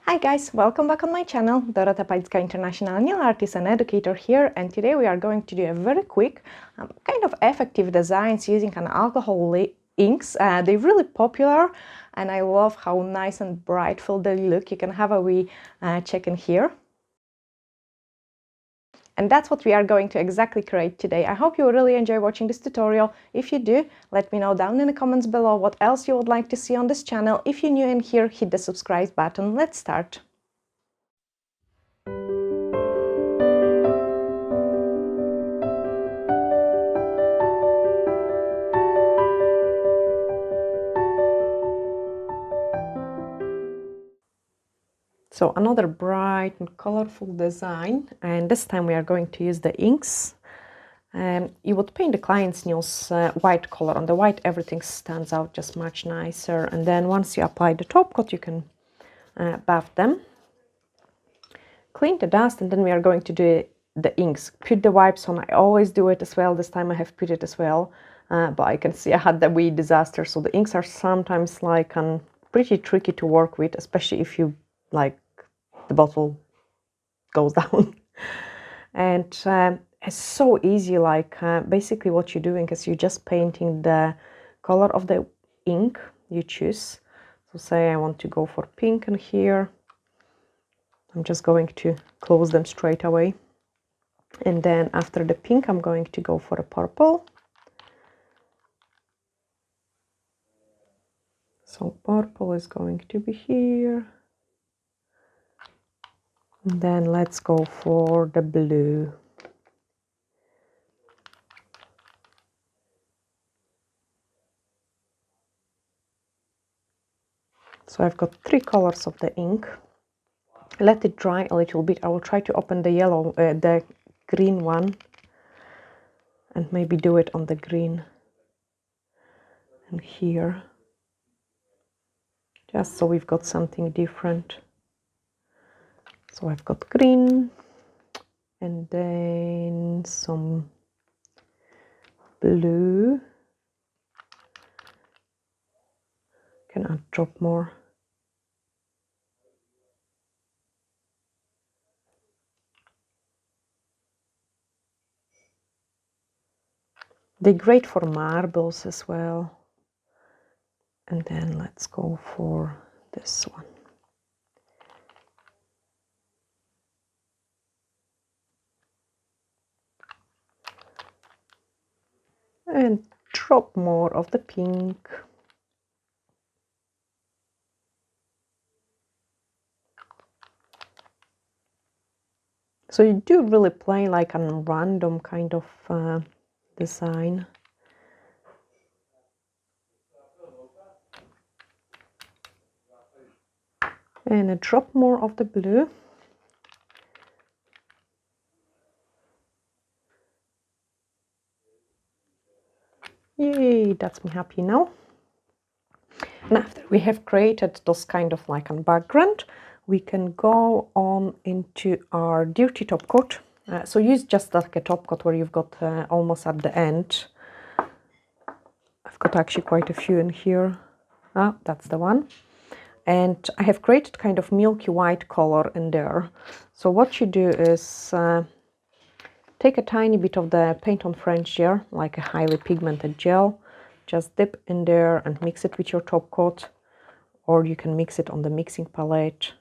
Hi guys, welcome back on my channel. Dorota Palicka, international nail artist and educator here, and today we are going to do a very quick, kind of effective designs using an alcohol inks. They're really popular and I love how nice and brightful they look. You can have a wee check in here. And that's what we are going to exactly create today. I hope you really enjoy watching this tutorial. If you do, let me know down in the comments below what else you would like to see on this channel. If you're new in here, hit the subscribe button. Let's start. So another bright and colorful design, and this time we are going to use the inks. You would paint the client's nails white color. On the white everything stands out just much nicer, and then once you apply the top coat you can buff them, clean the dust, and then we are going to do the inks. Put the wipes on. I always do it as well. This time I have put it as well, but I can see I had the wee disaster, so the inks are sometimes like pretty tricky to work with, especially if you like the bottle goes down. And it's so easy, like basically what you're doing is you're just painting the color of the ink you choose. So say I want to go for pink, and here I'm just going to close them straight away, and then after the pink I'm going to go for a purple. So purple is going to be here. And then let's go for the blue. So I've got 3 colors of the ink. Let it dry a little bit. I will try to open the yellow, the green one, and maybe do it on the green and here, just so we've got something different. So I've got green and then some blue. Can I drop more? They're great for marbles as well. And then let's go for this one. And drop more of the pink. So you do really play like a random kind of design. And a drop more of the blue. Yay, that's me happy now. And after we have created those kind of like a background, we can go on into our dirty top coat. So use just like a top coat where you've got almost at the end. I've got actually quite a few in here. Ah, that's the one. And I have created kind of milky white color in there. So what you do is take a tiny bit of the paint on French gel, like a highly pigmented gel. Just dip in there and mix it with your top coat, or you can mix it on the mixing palette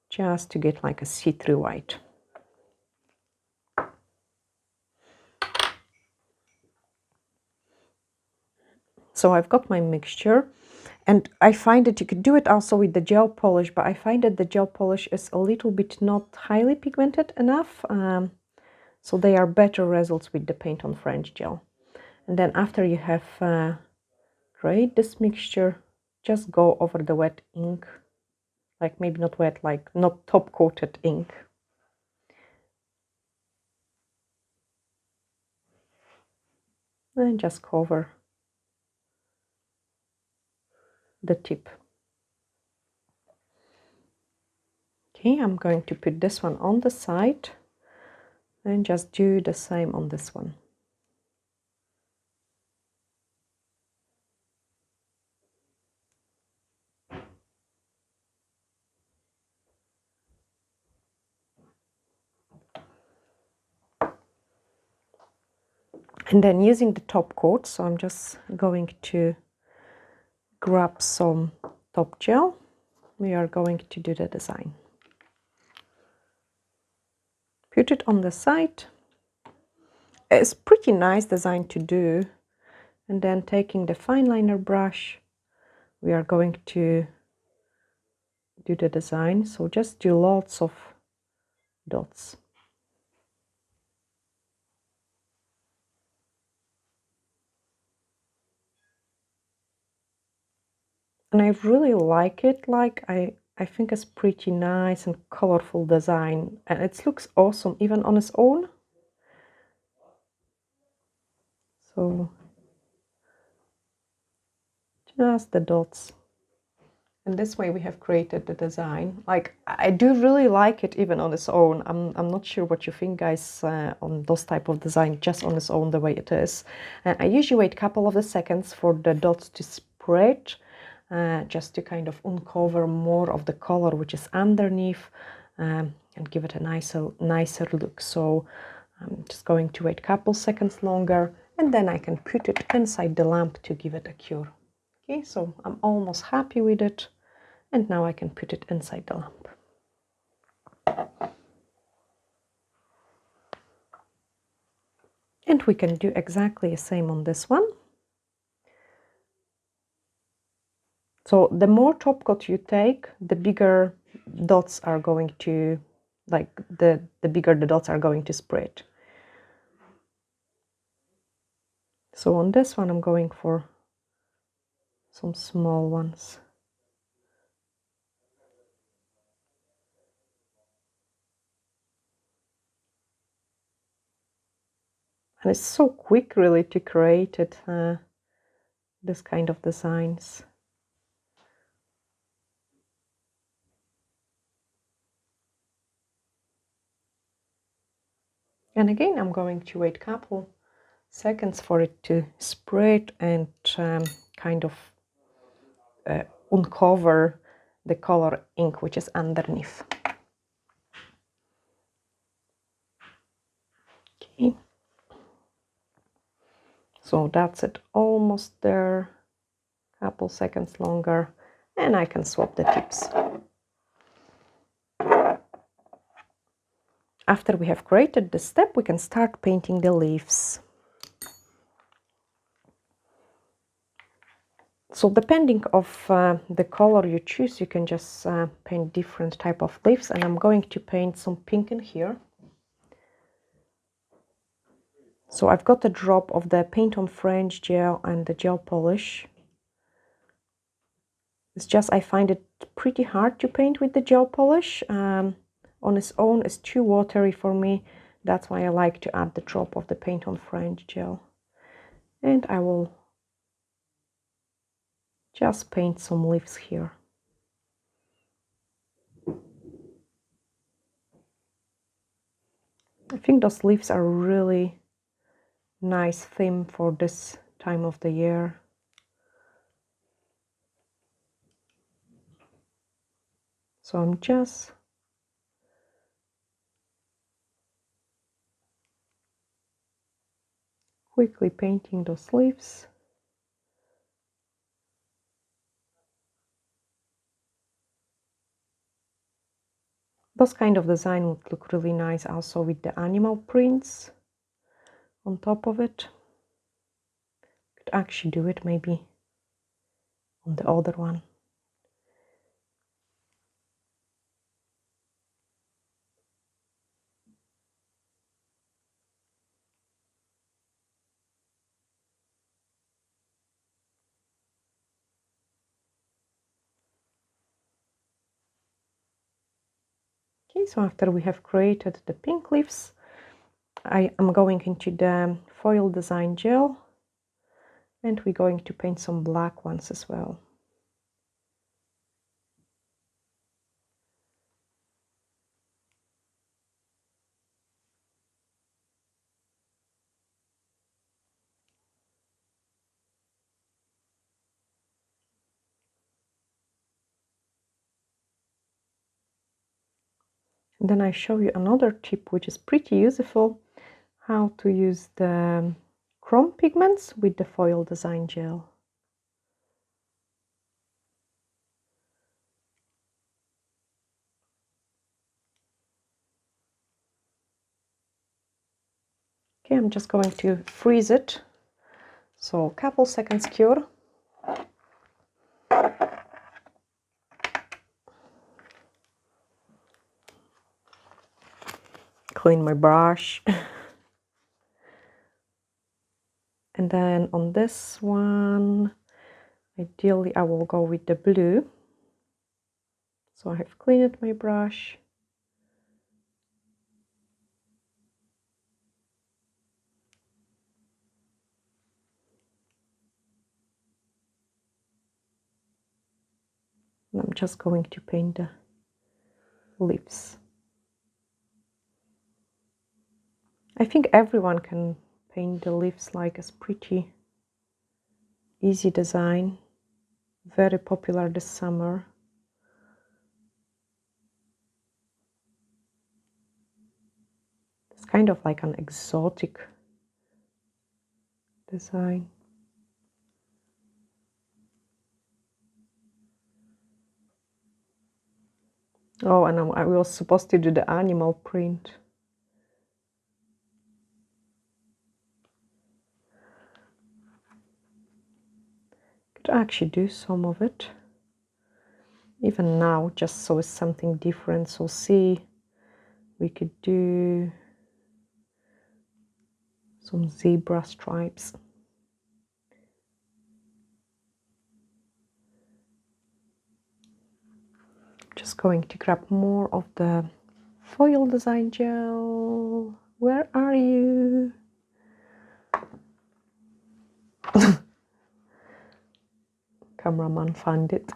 just to get like a see-through white. So I've got my mixture, and I find that you could do it also with the gel polish, but I find that the gel polish is a little bit not highly pigmented enough, so they are better results with the paint on French gel. And then after you have create this mixture, just go over the wet ink, like maybe not wet, like not top coated ink. And just cover the tip. Okay, I'm going to put this one on the side and just do the same on this one. And then using the top coat, so I'm just going to grab some top gel. We are going to do the design. Put it on the side. It's pretty nice design to do. And then taking the fine liner brush, we are going to do the design. So just do lots of dots. And I really like it. Like I think it's pretty nice and colorful design, and it looks awesome even on its own. So just the dots. And this way we have created the design. Like, I do really like it even on its own. I'm not sure what you think, guys, on those type of design just on its own the way it is. I usually wait a couple of the seconds for the dots to spread, just to kind of uncover more of the color which is underneath, and give it a nicer look. So I'm just going to wait a couple seconds longer, and then I can put it inside the lamp to give it a cure. Okay, so I'm almost happy with it. And now I can put it inside the lamp. And we can do exactly the same on this one. So the more top coat you take, the bigger dots are going to, like the bigger the dots are going to spread. So on this one, I'm going for some small ones. And it's so quick really to create it, this kind of designs. And again, I'm going to wait a couple seconds for it to spread and kind of uncover the color ink which is underneath. Okay. So that's it, almost there. Couple seconds longer, and I can swap the tips. After we have created the step, we can start painting the leaves. So depending of the color you choose, you can just paint different type of leaves, and I'm going to paint some pink in here. So I've got a drop of the paint on French gel and the gel polish. It's just I find it pretty hard to paint with the gel polish. On its own, it's too watery for me. That's why I like to add the drop of the paint on French gel. And I will just paint some leaves here. I think those leaves are really nice theme for this time of the year. So I'm just quickly painting those leaves. Those kind of design would look really nice also with the animal prints on top of it. Could actually do it maybe on the other one. Okay, so after we have created the pink leaves, I am going into the foil design gel, and we're going to paint some black ones as well. And then I show you another tip which is pretty useful, how to use the chrome pigments with the foil design gel. Okay, I'm just going to freeze it. So a couple seconds cure. Clean my brush. And then on this one, ideally I will go with the blue. So I have cleaned my brush. And I'm just going to paint the lips. I think everyone can paint the lips, like it's pretty easy design. Very popular this summer. It's kind of like an exotic design. Oh, and I was supposed to do the animal print. Could actually do some of it. Even now, just so it's something different. So see, we could do some zebra stripes. Just going to grab more of the foil design gel. Where are you? Cameraman found it.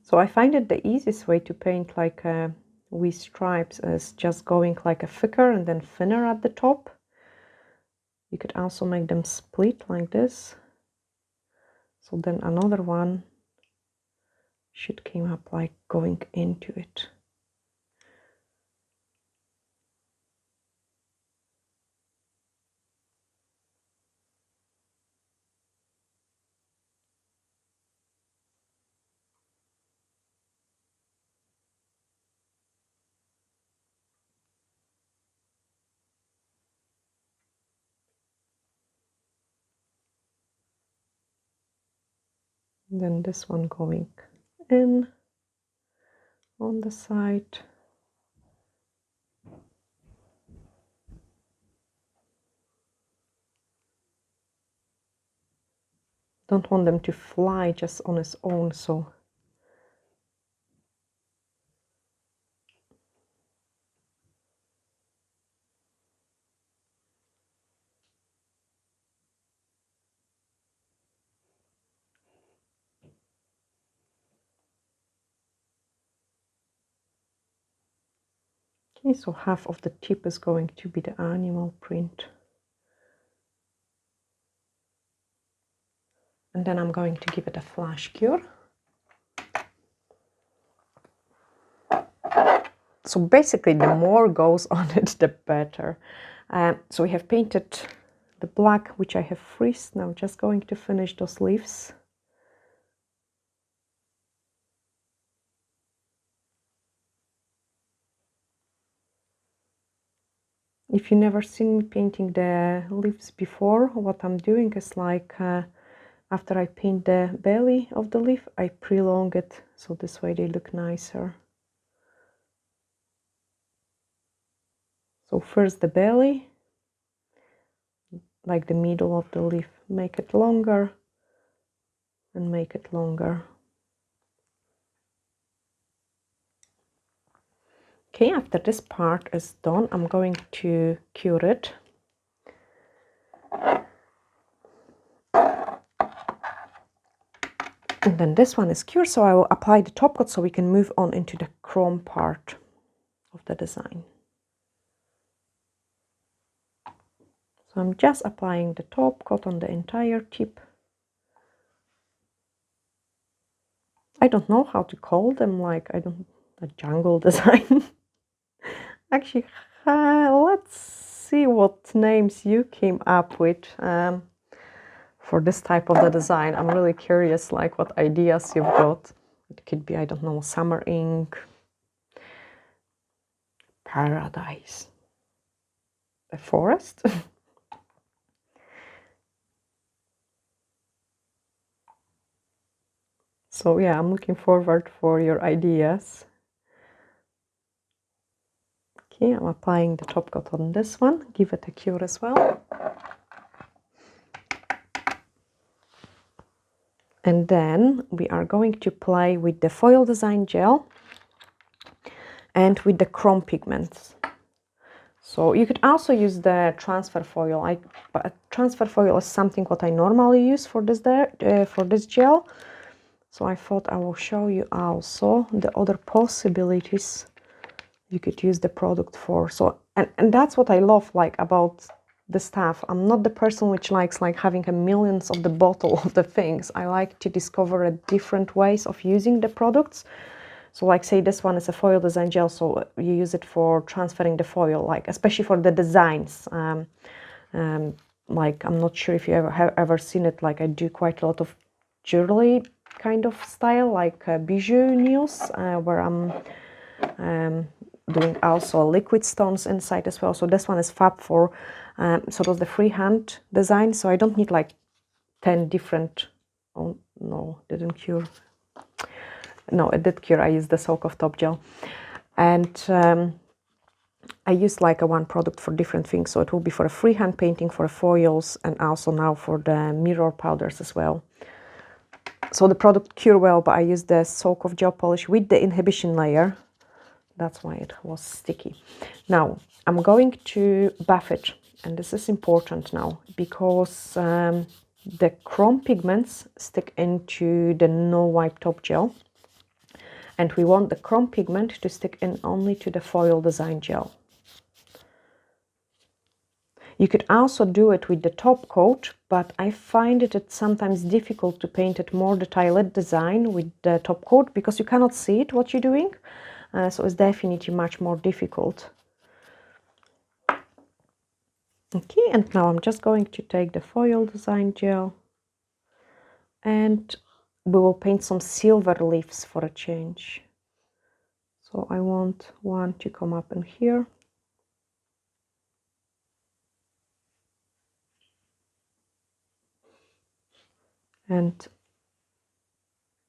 So I find it the easiest way to paint like with stripes is just going like a thicker and then thinner at the top. You could also make them split like this. So then another one should come up like going into it. And then this one going in on the side. Don't want them to fly just on its own, so okay, so half of the tip is going to be the animal print. And then I'm going to give it a flash cure. So basically, the more goes on it, the better. So we have painted the black, which I have freezed. Now just going to finish those leaves. If you never seen me painting the leaves before, what I'm doing is like after I paint the belly of the leaf, I prolong it, so this way they look nicer. So first the belly, like the middle of the leaf, make it longer and make it longer. Okay, after this part is done, I'm going to cure it. And then this one is cured, so I will apply the top coat so we can move on into the chrome part of the design. So I'm just applying the top coat on the entire tip. I don't know how to call them, like I don't a jungle design. Actually, let's see what names you came up with for this type of the design. I'm really curious, like what ideas you've got. It could be, I don't know, summer ink, paradise, a forest. So yeah, I'm looking forward for your ideas. Okay, I'm applying the top coat on this one. Give it a cure as well. And then we are going to play with the foil design gel and with the chrome pigments. So you could also use the transfer foil. But transfer foil is something what I normally use for this gel. So I thought I will show you also the other possibilities you could use the product for. So and that's what I love like about the stuff. I'm not the person which likes like having a millions of the bottle of the things. I like to discover a different ways of using the products. So like say this one is a foil design gel, so you use it for transferring the foil, like especially for the designs. Like I'm not sure if you have ever seen it, like I do quite a lot of jewelry kind of style, like bijou nails, where I'm doing also liquid stones inside as well. So this one is fab for sort of the freehand design, so I don't need like 10 different. Oh no, didn't cure. No, it did cure. I used the soak of top gel, and I used like a one product for different things. So it will be for a freehand painting, for foils, and also now for the mirror powders as well. So the product cure well, but I used the soak of gel polish with the inhibition layer. That's why it was sticky. Now I'm going to buff it, and this is important now because the chrome pigments stick into the no wipe top gel, and we want the chrome pigment to stick in only to the foil design gel. You could also do it with the top coat, but I find it's sometimes difficult to paint it more detailed design with the top coat because you cannot see it what you're doing. So it's definitely much more difficult. Okay, and now I'm just going to take the foil design gel and we will paint some silver leaves for a change. So I want one to come up in here. And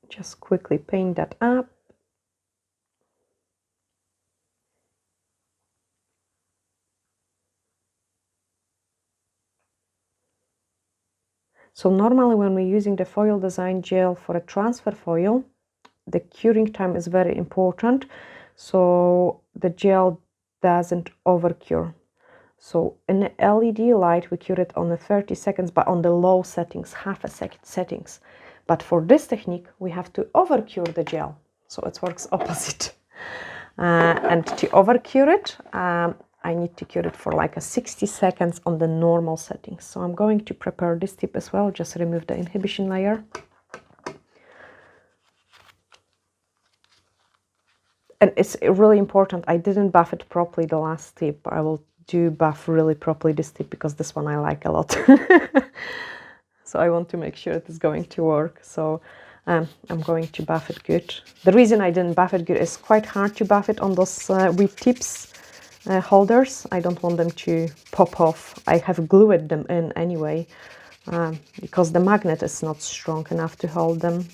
just quickly paint that up. So normally when we're using the foil design gel for a transfer foil, the curing time is very important, so the gel doesn't overcure. So in the LED light we cure it on the 30 seconds, but on the low settings, half a second settings. But for this technique we have to overcure the gel, so it works opposite. And to overcure it, I need to cure it for like a 60 seconds on the normal settings. So I'm going to prepare this tip as well, just remove the inhibition layer. And it's really important, I didn't buff it properly the last tip. I will do buff really properly this tip because this one I like a lot. So I want to make sure it is going to work. So I'm going to buff it good. The reason I didn't buff it good is quite hard to buff it on those wheat tips holders. I don't want them to pop off. I have glued them in anyway because the magnet is not strong enough to hold them.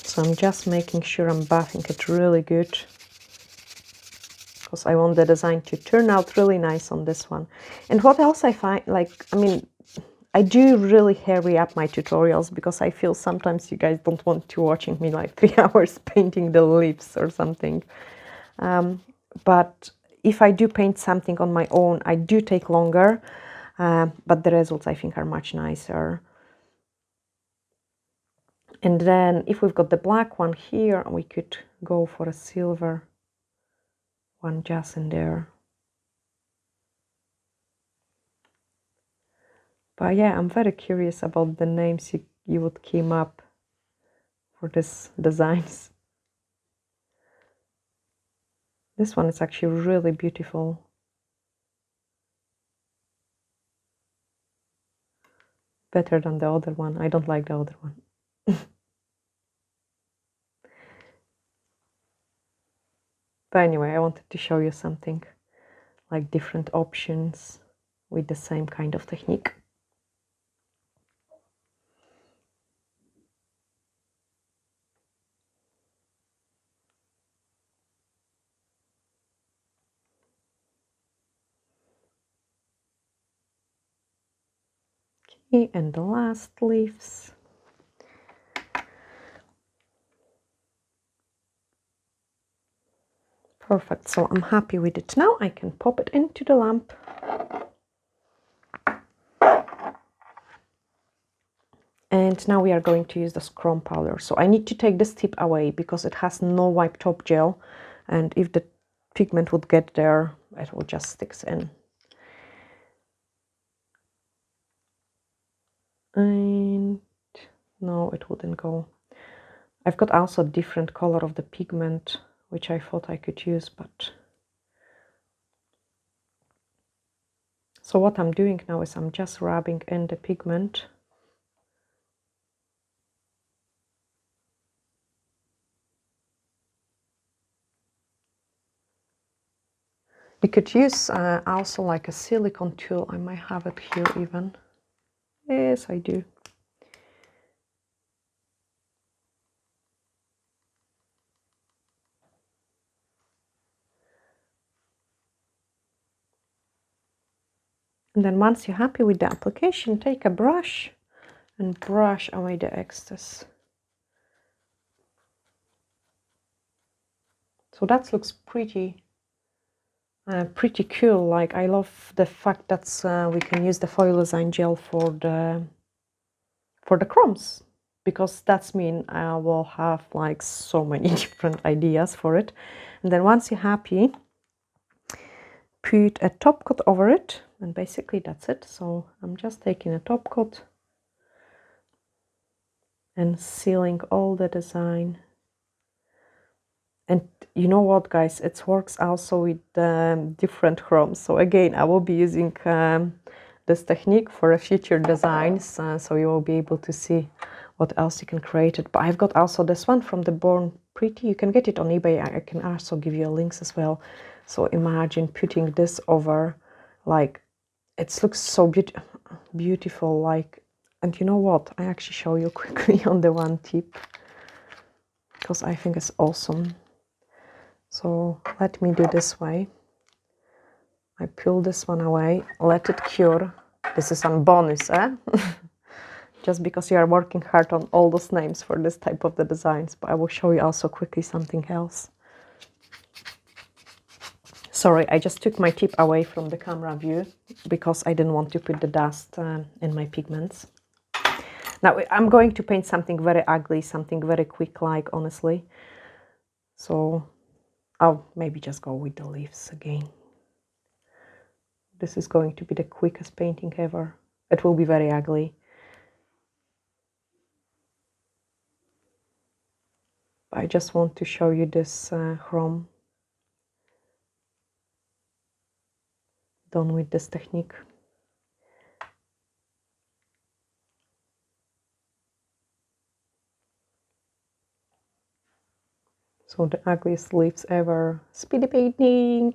So I'm just making sure I'm buffing it really good because I want the design to turn out really nice on this one. And what else I find, like, I mean, I do really hurry up my tutorials because I feel sometimes you guys don't want to watching me like 3 hours painting the lips or something. But if I do paint something on my own, I do take longer, but the results I think are much nicer. And then if we've got the black one here, we could go for a silver one just in there. But yeah, I'm very curious about the names you would come up for these designs. This one is actually really beautiful. Better than the other one. I don't like the other one. But anyway, I wanted to show you something like different options with the same kind of technique. Okay, and the last leaves. Perfect, so I'm happy with it now. I can pop it into the lamp. And now we are going to use the chrome powder. So I need to take this tip away because it has no wipe top gel. And if the pigment would get there, it will just sticks in. And no, it wouldn't go. I've got also a different color of the pigment, which I thought I could use, but... So what I'm doing now is I'm just rubbing in the pigment. You could use also like a silicone tool. I might have it here even. Yes, I do. And then once you're happy with the application, take a brush and brush away the excess. So that looks pretty cool. Like, I love the fact that we can use the foil design gel for the chromes, because that's mean I will have like so many different ideas for it. And then once you're happy, put a top coat over it, and basically that's it. So I'm just taking a top coat and sealing all the design. And you know what, guys, it works also with different chromes. So again, I will be using this technique for a future designs, so you will be able to see what else you can create it. But I've got also this one from the Born Pretty. You can get it on eBay. I can also give you links as well. So imagine putting this over, like, it looks so beautiful, like. And you know what, I actually show you quickly on the one tip, because I think it's awesome. So let me do this way. I peel this one away, let it cure. This is on bonus, eh? Just because you are working hard on all those names for this type of the designs. But I will show you also quickly something else. Sorry, I just took my tip away from the camera view because I didn't want to put the dust in my pigments. Now I'm going to paint something very ugly, something very quick, like, honestly. So I'll maybe just go with the leaves again. This is going to be the quickest painting ever. It will be very ugly. I just want to show you this chrome done with this technique. So the ugliest leaves ever. Speedy painting!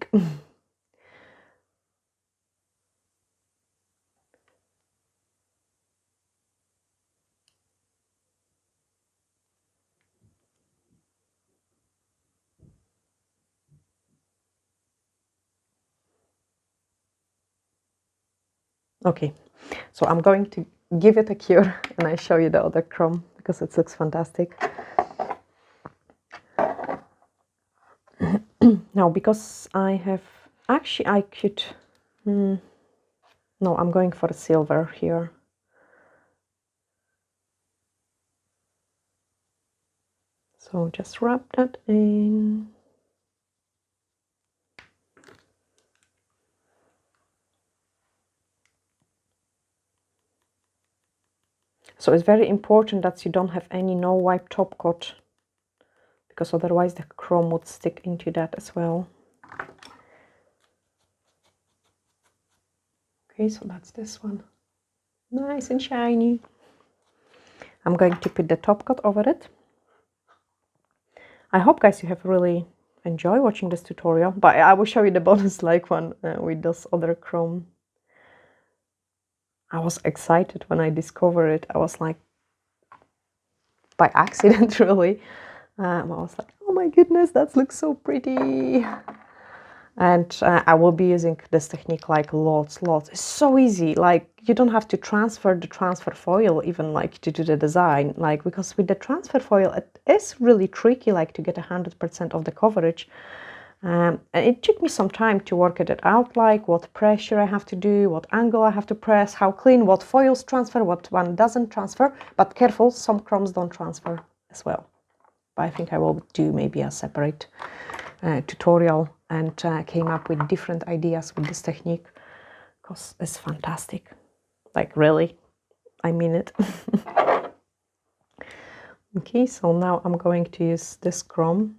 Okay, so I'm going to give it a cure and I show you the other chrome because it looks fantastic. Now, because I have, actually I could, no, I'm going for silver here. So just rub that in. So it's very important that you don't have any no wipe top coat, because otherwise the chrome would stick into that as well. Okay, so that's this one. Nice and shiny. I'm going to put the top coat over it. I hope, guys, you have really enjoyed watching this tutorial, but I will show you the bonus like one with this other chrome. I was excited when I discovered it. I was like, by accident, really. I was like, oh my goodness, that looks so pretty. And I will be using this technique like lots. It's so easy. Like, you don't have to transfer the transfer foil even like to do the design. Like, because with the transfer foil, it is really tricky, like to get 100% of the coverage. And it took me some time to work it out, like what pressure I have to do, what angle I have to press, how clean, what foils transfer, what one doesn't transfer. But careful, some chromes don't transfer as well. But I think I will do maybe a separate tutorial, and came up with different ideas with this technique, because it's fantastic. Like, really, I mean it. Okay, so now I'm going to use this chrome.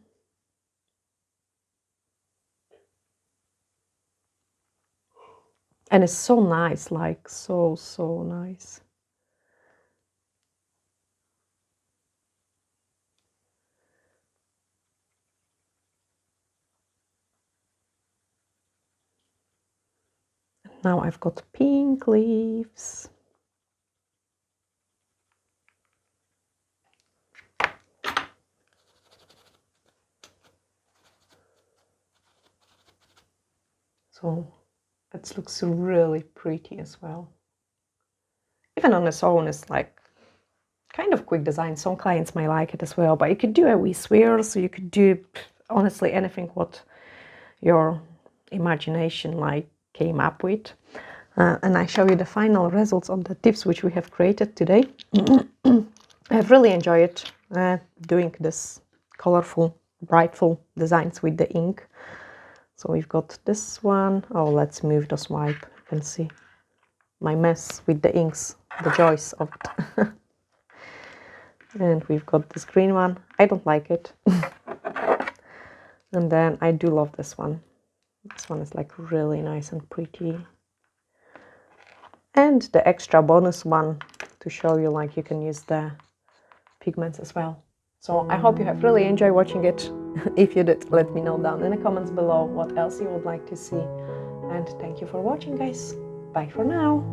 And it's so nice, like so nice. Now I've got pink leaves. So it looks really pretty as well. Even on its own, it's like kind of quick design. Some clients might like it as well, but you could do a wee swirl, so you could do honestly anything what your imagination like came up with. And I show you the final results of the tips which we have created today. I've really enjoyed doing this colorful, brightful designs with the ink. So we've got this one. Oh, let's move the swipe. You can see my mess with the inks, the joys of it. And we've got this green one. I don't like it. And then I do love this one. This one is like really nice and pretty. And the extra bonus one to show you like you can use the pigments as well. So I hope you have really enjoyed watching it. If you did, let me know down in the comments below what else you would like to see. And thank you for watching, guys. Bye for now.